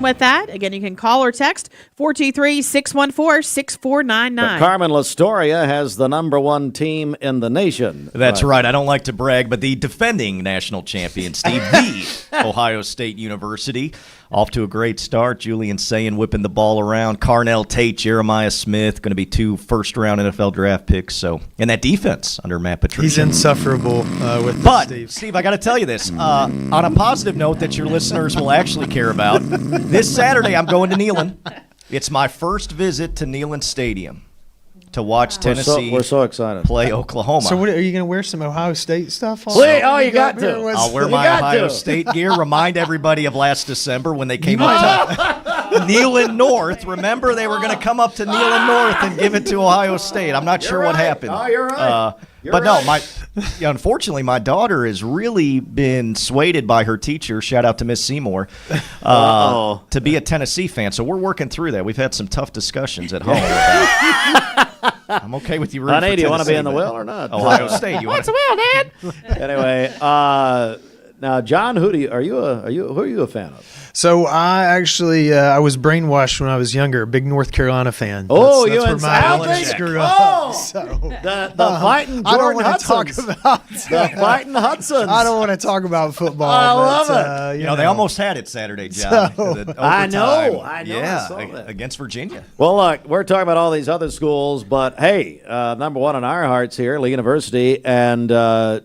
with that. Again, you can call or text 423-614-6499. Carman Lastoria has the #1 team in the nation. That's right. I don't like to brag, but the defending national champion, Steve, the Ohio State University, off to a great start. Julian Sayin whipping the ball around. Carnell Tate, Jeremiah Smith, going to be 2 first-round NFL draft picks. So, and that defense under Matt Patricia. He's insufferable with But, Steve, I got to tell you this. On a positive note that your listeners will actually care about, this Saturday I'm going to Neyland. It's my first visit to Neyland Stadium to watch Tennessee we're so excited. play Oklahoma. So, are you going to wear some Ohio State stuff? Wait, you got to. I'll wear my Ohio State gear. Remind everybody of last December when they came up to Neyland North. Remember, they were going to come up to Neyland North and give it to Ohio State. I'm not sure what happened. Oh, you're right. Unfortunately, my daughter has really been swayed by her teacher. Shout out to Miss Seymour to be a Tennessee fan. So we're working through that. We've had some tough discussions at home. I'm okay with you. Honey, do you want to be in the will or not? Ohio State. You want What's the will, Dad? Anyway, now, John, who are you a fan of? So I actually I was brainwashed when I was younger. Big North Carolina fan. Oh, that's you where and my Celtics? screw Oh! up. So The fighting I don't Jordan want to talk Hudsons. about. The fighting Hudsons. I don't want to talk about football. I love but, it. You know, they almost had it Saturday, John. So- The I know. overtime. I Yeah, saw that. against Virginia. Well, look, we're talking about all these other schools, but hey, #1 in our hearts here, Lee University, and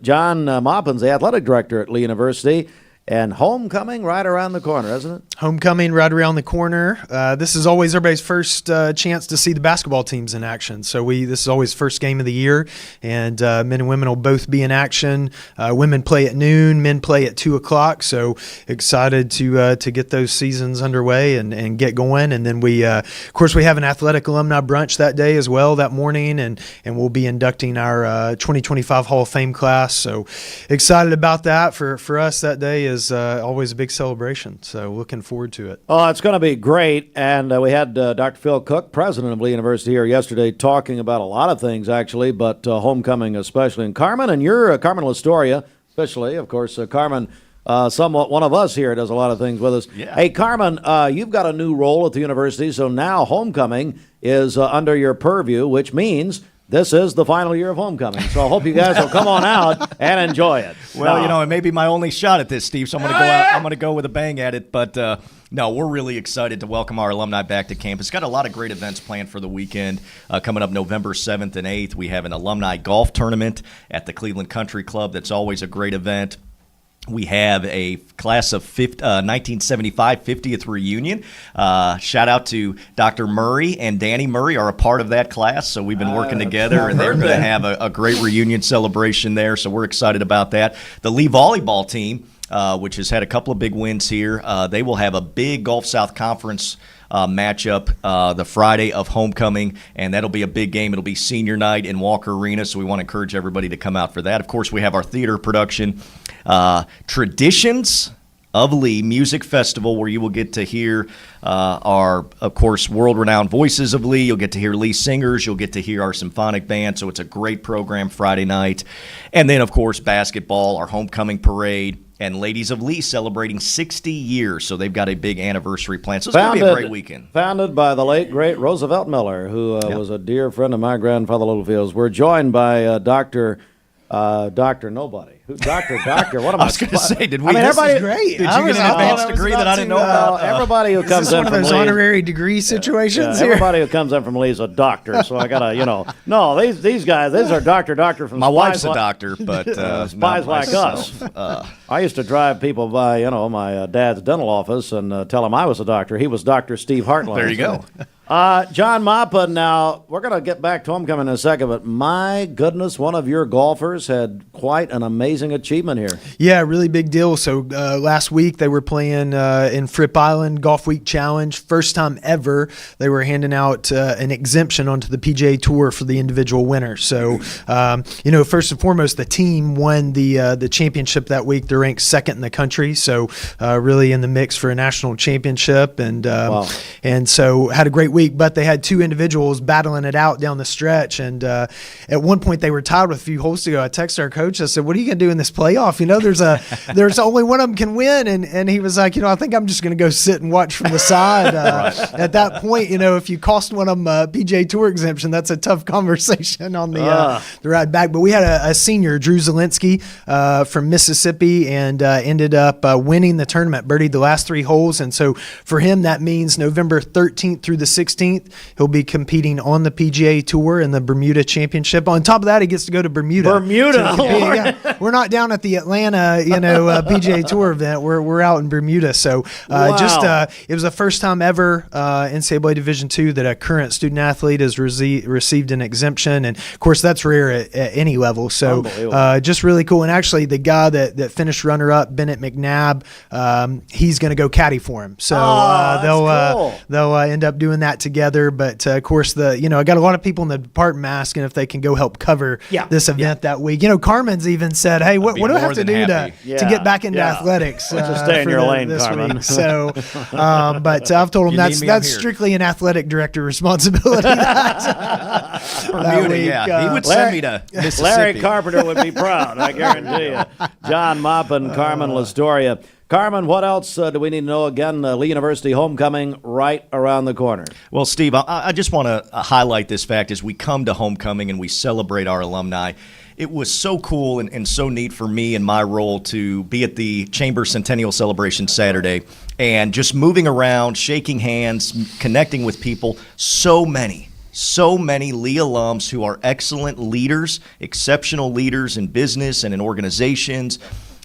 John Maupin's the athletic director at Lee University. And homecoming right around the corner, isn't it? Homecoming right around the corner. This is always everybody's first chance to see the basketball teams in action. So this is always first game of the year, and men and women will both be in action. Women play at noon, men play at 2 o'clock. So excited to get those seasons underway and get going. And then of course, we have an athletic alumni brunch that day as well that morning, and we'll be inducting our 2025 Hall of Fame class. So excited about that. For us, that day is always a big celebration. So looking forward to it. Oh, it's going to be great. And we had Dr. Phil Cook, president of Lee University, here yesterday talking about a lot of things, actually, but homecoming especially. And Carman, and you're Carman Lastoria, especially, of course, Carman, somewhat one of us here, does a lot of things with us. Yeah. Hey, Carman, you've got a new role at the university, so now homecoming is under your purview, which means this is the final year of homecoming, so I hope you guys will come on out and enjoy it. Well, you know, it may be my only shot at this, Steve, so I'm going to go out. I'm going to go with a bang at it. But, no, we're really excited to welcome our alumni back to campus. Got a lot of great events planned for the weekend. Coming up November 7th and 8th, we have an alumni golf tournament at the Cleveland Country Club. That's always a great event. We have a class of 1975 50th reunion. Shout out to Dr. Murray and Danny Murray are a part of that class, so we've been working together, and they're going to have a great reunion celebration there, so we're excited about that. The Lee volleyball team, which has had a couple of big wins here, they will have a big Gulf South Conference matchup the Friday of homecoming, and that'll be a big game. It'll be senior night in Walker Arena, so we want to encourage everybody to come out for that. Of course, we have our theater production, Traditions of Lee Music Festival, where you will get to hear our, of course, world-renowned voices of Lee. You'll get to hear Lee singers. You'll get to hear our symphonic band, so it's a great program Friday night. And then, of course, basketball, our homecoming parade, and Ladies of Lee celebrating 60 years, so they've got a big anniversary plan. So it's going to be a great weekend. Founded by the late, great Roosevelt Miller, who was a dear friend of my grandfather Littlefield's. We're joined by Dr. Nobody. Who, Doctor, what am I? I was going to say, did we? I mean, this everybody, is great. Did you get an advanced degree that I didn't know about? Everybody who comes Is this in one of from those Lee, honorary degree situations here? everybody who comes in from Lee is a doctor, so I gotta, no, these guys, these are doctor from My wife's a Spies doctor, but Spies not like myself. us. I used to drive people by, my dad's dental office and tell him I was a doctor. He was Dr. Steve Hartline. There you go. John Maupin, now, we're going to get back to homecoming in a second, but my goodness, one of your golfers had quite an amazing achievement here. Yeah, really big deal. So last week they were playing in Fripp Island Golf Week Challenge. First time ever they were handing out an exemption onto the PGA Tour for the individual winner. So, first and foremost, the team won the championship that week. They're ranked second in the country, so really in the mix for a national championship. And Wow. and so had a great week, but they had two individuals battling it out down the stretch. And at one point they were tied with a few holes to go. I texted our coach. I said, "What are you going to do in this playoff? There's only one of them can win." And he was like, "I think I'm just going to go sit and watch from the side." At that point, if you cost one of them a PGA Tour exemption, that's a tough conversation on the ride back. But we had a senior, Drew Zielinski from Mississippi, and ended up winning the tournament, birdied the last 3 holes. And so for him, that means November 13th through the 16th, he'll be competing on the PGA Tour in the Bermuda Championship. On top of that, he gets to go to Bermuda. Yeah, we're not down at the Atlanta, PGA Tour event. We're out in Bermuda. So it was the first time ever NCAA Division II that a current student athlete has received an exemption, and of course that's rare at any level. So just really cool. And actually, the guy that finished runner-up, Bennett McNabb, he's going to go caddy for him. So they'll end up doing that together. But of course, I got a lot of people in the department asking if they can go help cover this event that week. Carmen's even said, "Hey, what do I have to do to get back into athletics?" Just stay in your lane, this Carman. Week. So, but I've told him that's strictly an athletic director responsibility. Bermuda, he would send me to Mississippi. Larry Carpenter would be proud, I guarantee you. John Maupin, Carman Lastoria. Carman, what else do we need to know? Again, Lee University homecoming right around the corner. Well, Steve, I just want to highlight this fact as we come to homecoming and we celebrate our alumni. It was so cool and so neat for me in my role to be at the Chamber Centennial Celebration Saturday and just moving around, shaking hands, connecting with people. So many Lee alums who are excellent leaders, exceptional leaders in business and in organizations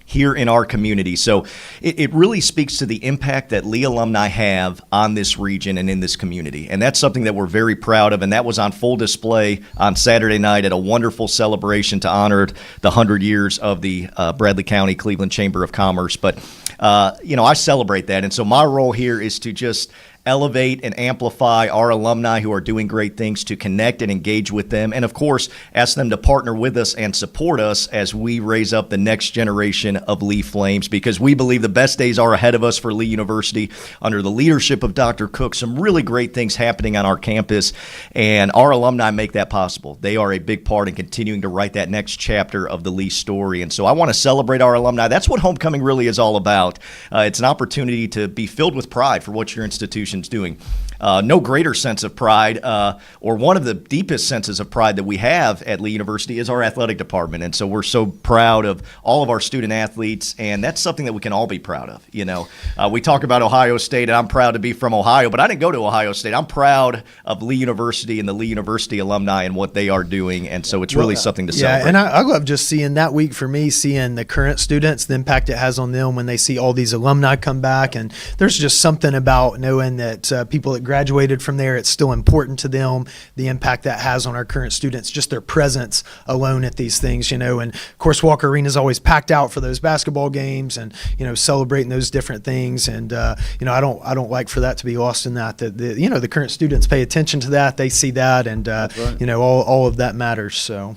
here in our community. So it really speaks to the impact that Lee alumni have on this region and in this community. And that's something that we're very proud of. And that was on full display on Saturday night at a wonderful celebration to honor the 100 years of the Bradley County Cleveland Chamber of Commerce. But, I celebrate that. And so my role here is to just elevate and amplify our alumni who are doing great things, to connect and engage with them, and of course ask them to partner with us and support us as we raise up the next generation of Lee Flames, because we believe the best days are ahead of us for Lee University under the leadership of Dr. Cook. Some really great things happening on our campus, and our alumni make that possible. They are a big part in continuing to write that next chapter of the Lee story, and so I want to celebrate our alumni. That's what homecoming really is all about. It's an opportunity to be filled with pride for what your institution doing. No greater sense of pride, or one of the deepest senses of pride that we have at Lee University is our athletic department. And so we're so proud of all of our student athletes, and that's something that we can all be proud of. We talk about Ohio State, and I'm proud to be from Ohio, but I didn't go to Ohio State. I'm proud of Lee University and the Lee University alumni and what they are doing, and so it's really something to celebrate. Yeah, and I love just seeing that week for me, seeing the current students, the impact it has on them when they see all these alumni come back, and there's just something about knowing that people that graduated from there, it's still important to them, the impact that has on our current students, just their presence alone at these things, and of course Walker Arena is always packed out for those basketball games and celebrating those different things, and I don't like for that to be lost in that the current students pay attention to that, they see that, and right. all of that matters. So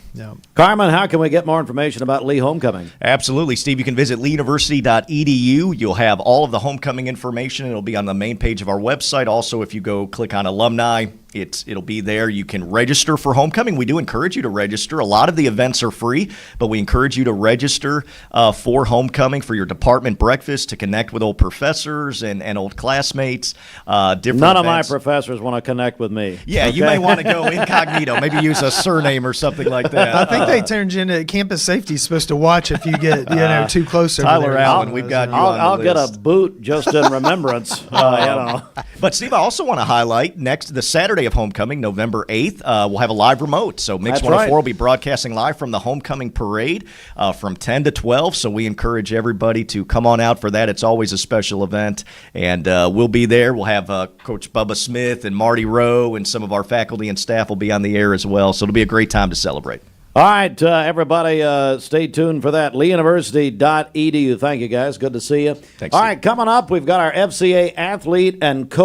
Carman, how can we get more information about Lee homecoming? Absolutely, Steve. You can visit leeuniversity.edu. You'll have all of the homecoming information. It'll be on the main page of our website. Also, if you go click on alumni, it'll be there. You can register for homecoming. We do encourage you to register. A lot of the events are free, but we encourage you to register for homecoming, for your department breakfast, to connect with old professors and old classmates. None of my professors want to connect with me. Yeah, okay? You may want to go incognito, maybe use a surname or something like that. I think they turned you into campus safety supposed to watch if you get too close. Tyler Allen, we've got you on the I'll list. get a boot just in remembrance. But Steve, I also want to highlight the Saturday of homecoming, November 8th, we'll have a live remote. So Mix 104 will be broadcasting live from the homecoming parade from 10 to 12. So we encourage everybody to come on out for that. It's always a special event, and we'll be there. We'll have Coach Bubba Smith and Marty Rowe, and some of our faculty and staff will be on the air as well. So it'll be a great time to celebrate. All right, everybody, stay tuned for that. leeuniversity.edu. Thank you, guys. Good to see you. Thanks, All Steve. right, coming up, we've got our FCA athlete and coach.